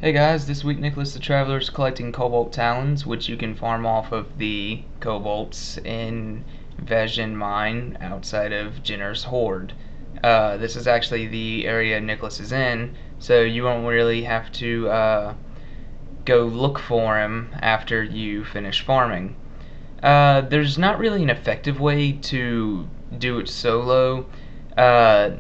Hey guys, this week Nicholas the Traveler is collecting Cobalt Talons, which you can farm off of the Cobalts in Vejin Mine outside of Jinner's Horde. This is actually the area Nicholas is in, so you won't really have to go look for him after you finish farming. There's not really an effective way to do it solo. Uh,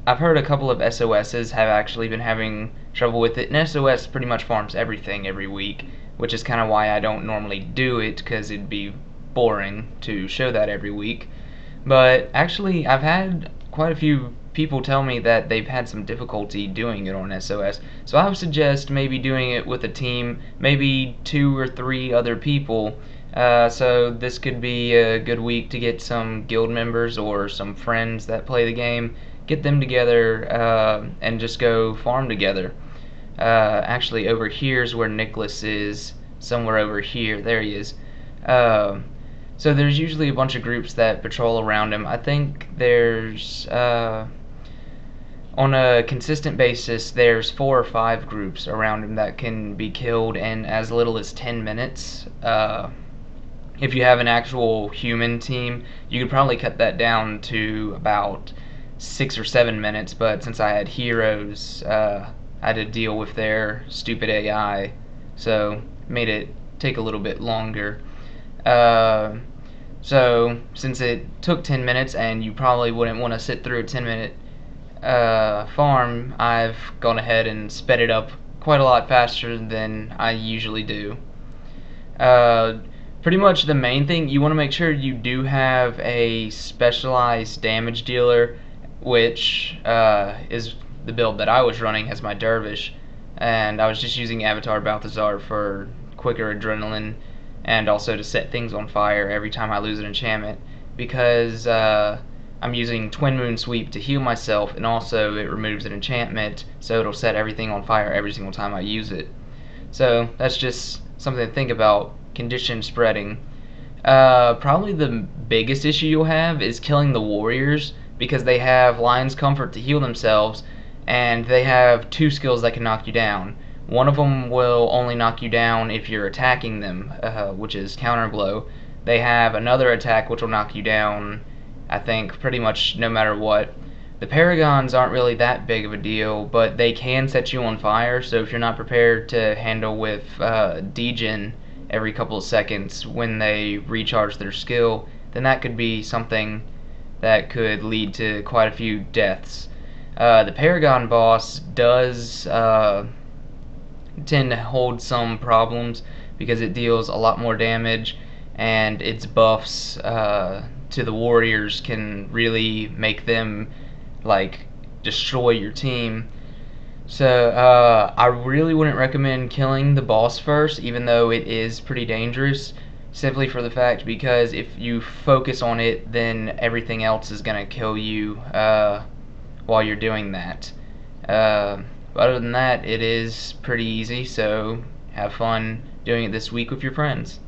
I've heard a couple of SOSs have actually been having trouble with it, and SOS pretty much farms everything every week, which is kind of why I don't normally do it, because it'd be boring to show that every week. But actually, I've had quite a few people tell me that they've had some difficulty doing it on SOS, so I would suggest maybe doing it with a team, maybe 2 or 3 other people. So this could be a good week to get some guild members or some friends that play the game, get them together and just go farm together. Actually, over here is where Nicholas is, somewhere over here. There he is. So there's usually a bunch of groups that patrol around him. I think there's, on a consistent basis, there's 4 or 5 groups around him that can be killed in as little as 10 minutes. If you have an actual human team, you could probably cut that down to about 6 or 7 minutes, but since I had heroes, I had to deal with their stupid AI, so made it take a little bit longer. So since it took 10 minutes and you probably wouldn't want to sit through a 10-minute farm, I've gone ahead and sped it up quite a lot faster than I usually do. Pretty much the main thing, you want to make sure you do have a specialized damage dealer, which is the build that I was running as my dervish, and I was just using Avatar Balthazar for quicker adrenaline and also to set things on fire every time I lose an enchantment, because I'm using Twin Moon Sweep to heal myself, and also it removes an enchantment, so it'll set everything on fire every single time I use it. So that's just something to think about. Condition spreading. Probably the biggest issue you'll have is killing the warriors, because they have Lion's Comfort to heal themselves, and they have 2 skills that can knock you down. One of them will only knock you down if you're attacking them, which is Counter Blow. They have another attack which will knock you down, I think, pretty much no matter what. The Paragons aren't really that big of a deal, but they can set you on fire, so if you're not prepared to handle with degen every couple of seconds when they recharge their skill, then that could be something that could lead to quite a few deaths. The Paragon boss does tend to hold some problems because it deals a lot more damage, and its buffs to the warriors can really make them like destroy your team. So I really wouldn't recommend killing the boss first, even though it is pretty dangerous, simply for the fact because if you focus on it, then everything else is going to kill you while you're doing that. But other than that, it is pretty easy, so have fun doing it this week with your friends.